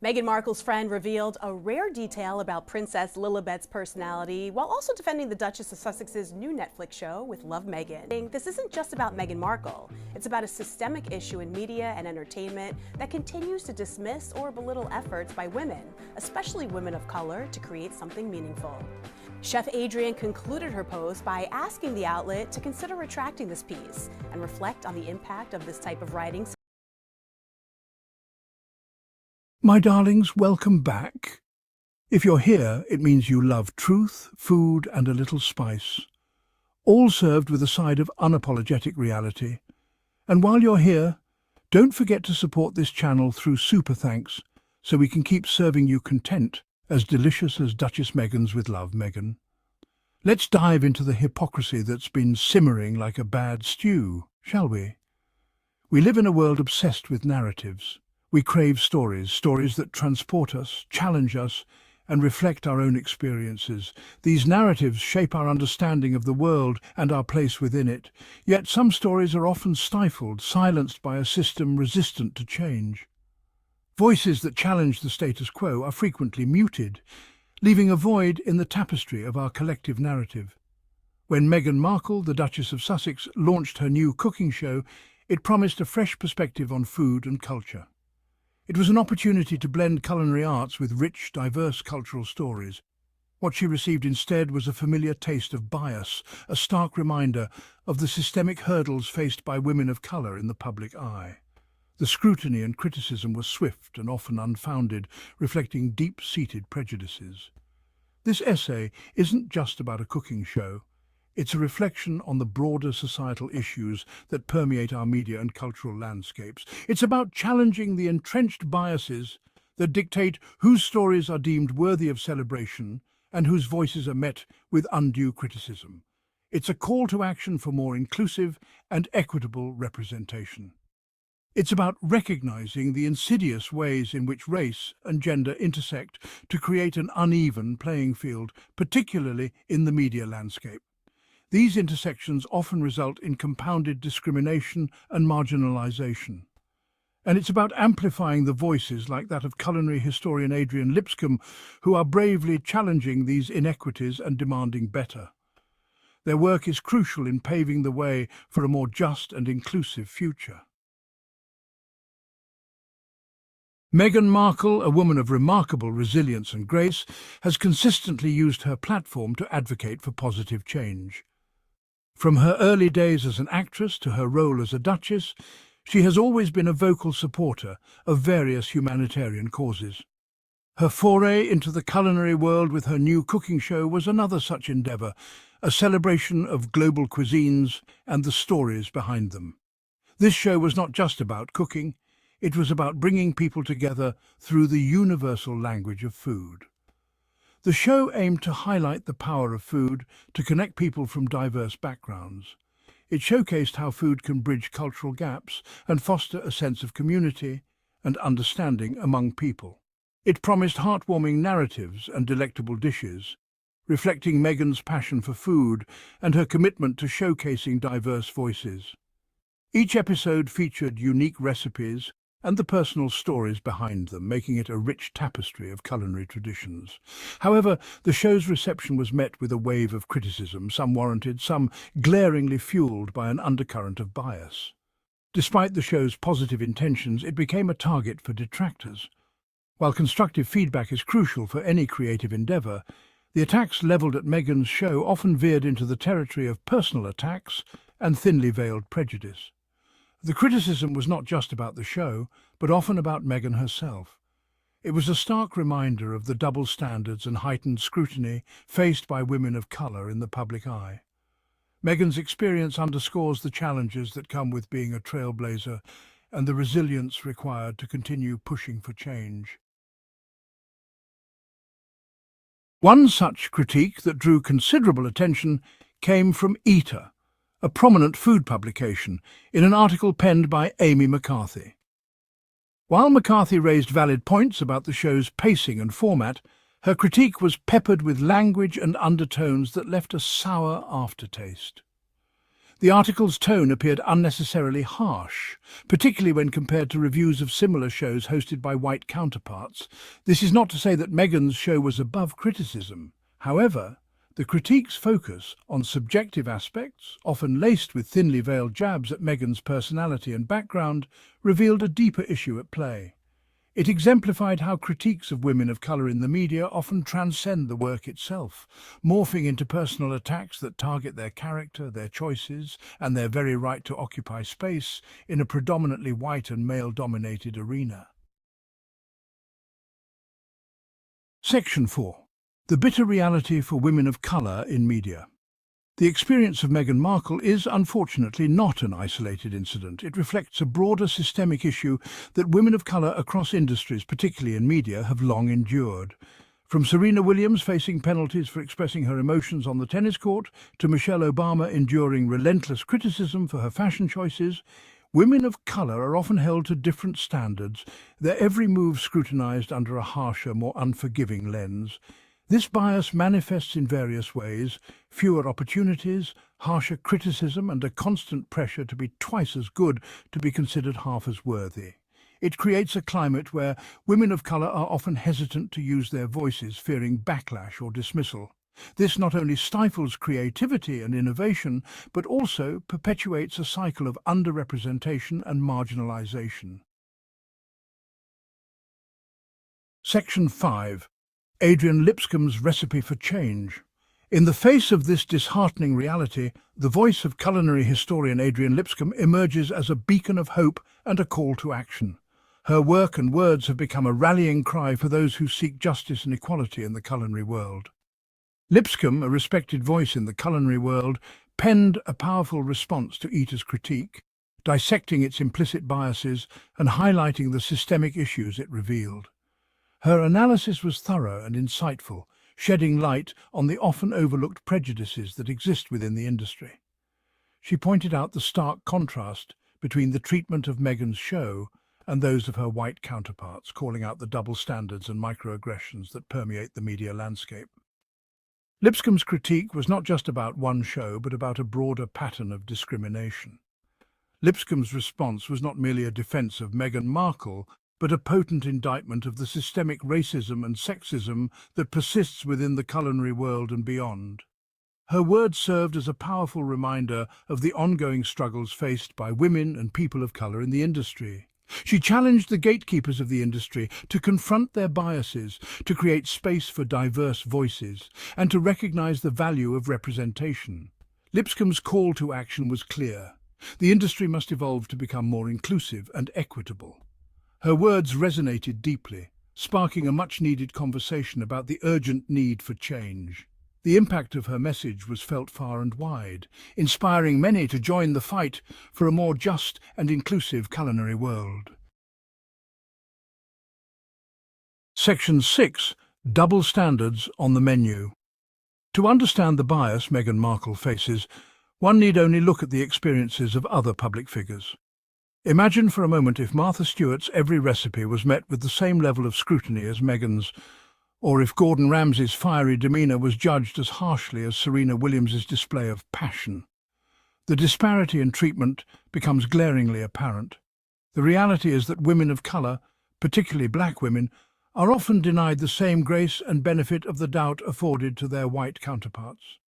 Meghan Markle's friend revealed a rare detail about Princess Lilibet's personality while also defending the Duchess of Sussex's new Netflix show with Love Meghan. This isn't just about Meghan Markle. It's about a systemic issue in media and entertainment that continues to dismiss or belittle efforts by women, especially women of color, to create something meaningful. Chef Adrian concluded her post by asking the outlet to consider retracting this piece and reflect on the impact of this type of writing. My darlings, welcome back. If you're here, it means you love truth, food, and a little spice, all served with a side of unapologetic reality. And while you're here, don't forget to support this channel through super thanks so we can keep serving you content as delicious as Duchess Meghan's with Love Meghan. Let's dive into the hypocrisy that's been simmering like a bad stew, shall we? We live in a world obsessed with narratives. We crave stories that transport us, challenge us, and reflect our own experiences. These narratives shape our understanding of the world and our place within it. Yet some stories are often stifled, silenced by a system resistant to change. Voices that challenge the status quo are frequently muted, leaving a void in the tapestry of our collective narrative. When Meghan Markle, the Duchess of Sussex, launched her new cooking show, it promised a fresh perspective on food and culture. It was an opportunity to blend culinary arts with rich, diverse cultural stories. What she received instead was a familiar taste of bias, a stark reminder of the systemic hurdles faced by women of colour in the public eye. The scrutiny and criticism were swift and often unfounded, reflecting deep-seated prejudices. This essay isn't just about a cooking show. It's a reflection on the broader societal issues that permeate our media and cultural landscapes. It's about challenging the entrenched biases that dictate whose stories are deemed worthy of celebration and whose voices are met with undue criticism. It's a call to action for more inclusive and equitable representation. It's about recognizing the insidious ways in which race and gender intersect to create an uneven playing field, particularly in the media landscape. These intersections often result in compounded discrimination and marginalization. And it's about amplifying the voices like that of culinary historian Adrian Lipscombe, who are bravely challenging these inequities and demanding better. Their work is crucial in paving the way for a more just and inclusive future. Meghan Markle, a woman of remarkable resilience and grace, has consistently used her platform to advocate for positive change. From her early days as an actress to her role as a duchess, she has always been a vocal supporter of various humanitarian causes. Her foray into the culinary world with her new cooking show was another such endeavour, a celebration of global cuisines and the stories behind them. This show was not just about cooking, it was about bringing people together through the universal language of food. The show aimed to highlight the power of food to connect people from diverse backgrounds. It showcased how food can bridge cultural gaps and foster a sense of community and understanding among people. It promised heartwarming narratives and delectable dishes, reflecting Meghan's passion for food and her commitment to showcasing diverse voices. Each episode featured unique recipes and the personal stories behind them, making it a rich tapestry of culinary traditions. However, the show's reception was met with a wave of criticism, some warranted, some glaringly fueled by an undercurrent of bias. Despite the show's positive intentions, it became a target for detractors. While constructive feedback is crucial for any creative endeavour, the attacks levelled at Meghan's show often veered into the territory of personal attacks and thinly veiled prejudice. The criticism was not just about the show, but often about Meghan herself. It was a stark reminder of the double standards and heightened scrutiny faced by women of colour in the public eye. Meghan's experience underscores the challenges that come with being a trailblazer and the resilience required to continue pushing for change. One such critique that drew considerable attention came from Eater, a prominent food publication, in an article penned by Amy McCarthy. While McCarthy raised valid points about the show's pacing and format, her critique was peppered with language and undertones that left a sour aftertaste. The article's tone appeared unnecessarily harsh, particularly when compared to reviews of similar shows hosted by white counterparts. This is not to say that Meghan's show was above criticism. However, the critiques focus on subjective aspects, often laced with thinly veiled jabs at Meghan's personality and background, revealed a deeper issue at play. It exemplified how critiques of women of colour in the media often transcend the work itself, morphing into personal attacks that target their character, their choices, and their very right to occupy space in a predominantly white and male-dominated arena. Section 4. The bitter reality for women of colour in media. The experience of Meghan Markle is, unfortunately, not an isolated incident. It reflects a broader systemic issue that women of colour across industries, particularly in media, have long endured. From Serena Williams facing penalties for expressing her emotions on the tennis court, to Michelle Obama enduring relentless criticism for her fashion choices, women of colour are often held to different standards, their every move scrutinised under a harsher, more unforgiving lens. This bias manifests in various ways: fewer opportunities, harsher criticism, and a constant pressure to be twice as good to be considered half as worthy. It creates a climate where women of colour are often hesitant to use their voices, fearing backlash or dismissal. This not only stifles creativity and innovation, but also perpetuates a cycle of underrepresentation and marginalisation. Section 5. Adrian Lipscombe's recipe for change. In the face of this disheartening reality, the voice of culinary historian Adrian Lipscombe emerges as a beacon of hope and a call to action. Her work and words have become a rallying cry for those who seek justice and equality in the culinary world. Lipscombe, a respected voice in the culinary world, penned a powerful response to Eater's critique, dissecting its implicit biases and highlighting the systemic issues it revealed. Her analysis was thorough and insightful, shedding light on the often overlooked prejudices that exist within the industry. She pointed out the stark contrast between the treatment of Meghan's show and those of her white counterparts, calling out the double standards and microaggressions that permeate the media landscape. Lipscombe's critique was not just about one show, but about a broader pattern of discrimination. Lipscombe's response was not merely a defence of Meghan Markle, but a potent indictment of the systemic racism and sexism that persists within the culinary world and beyond. Her words served as a powerful reminder of the ongoing struggles faced by women and people of colour in the industry. She challenged the gatekeepers of the industry to confront their biases, to create space for diverse voices, and to recognise the value of representation. Lipscombe's call to action was clear. The industry must evolve to become more inclusive and equitable. Her words resonated deeply, sparking a much-needed conversation about the urgent need for change. The impact of her message was felt far and wide, inspiring many to join the fight for a more just and inclusive culinary world. Section 6. Double standards on the menu. To understand the bias Meghan Markle faces, one need only look at the experiences of other public figures. Imagine for a moment if Martha Stewart's every recipe was met with the same level of scrutiny as Meghan's, or if Gordon Ramsay's fiery demeanour was judged as harshly as Serena Williams's display of passion. The disparity in treatment becomes glaringly apparent. The reality is that women of colour, particularly black women, are often denied the same grace and benefit of the doubt afforded to their white counterparts.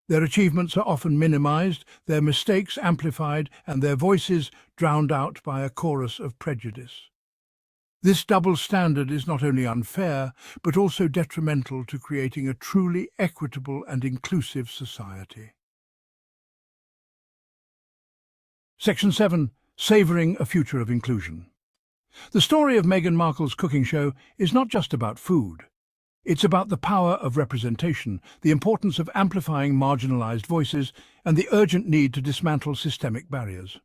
Their achievements are often minimised, their mistakes amplified, and their voices drowned out by a chorus of prejudice. This double standard is not only unfair, but also detrimental to creating a truly equitable and inclusive society. Section 7. Savouring a future of inclusion. The story of Meghan Markle's cooking show is not just about food. It's about the power of representation, the importance of amplifying marginalised voices, and the urgent need to dismantle systemic barriers.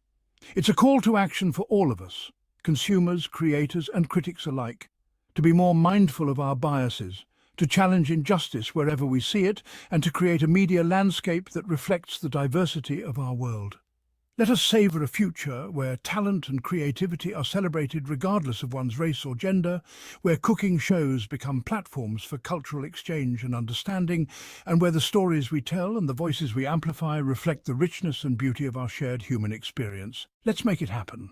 It's a call to action for all of us, consumers, creators, and critics alike, to be more mindful of our biases, to challenge injustice wherever we see it, and to create a media landscape that reflects the diversity of our world. Let us savour a future where talent and creativity are celebrated regardless of one's race or gender, where cooking shows become platforms for cultural exchange and understanding, and where the stories we tell and the voices we amplify reflect the richness and beauty of our shared human experience. Let's make it happen.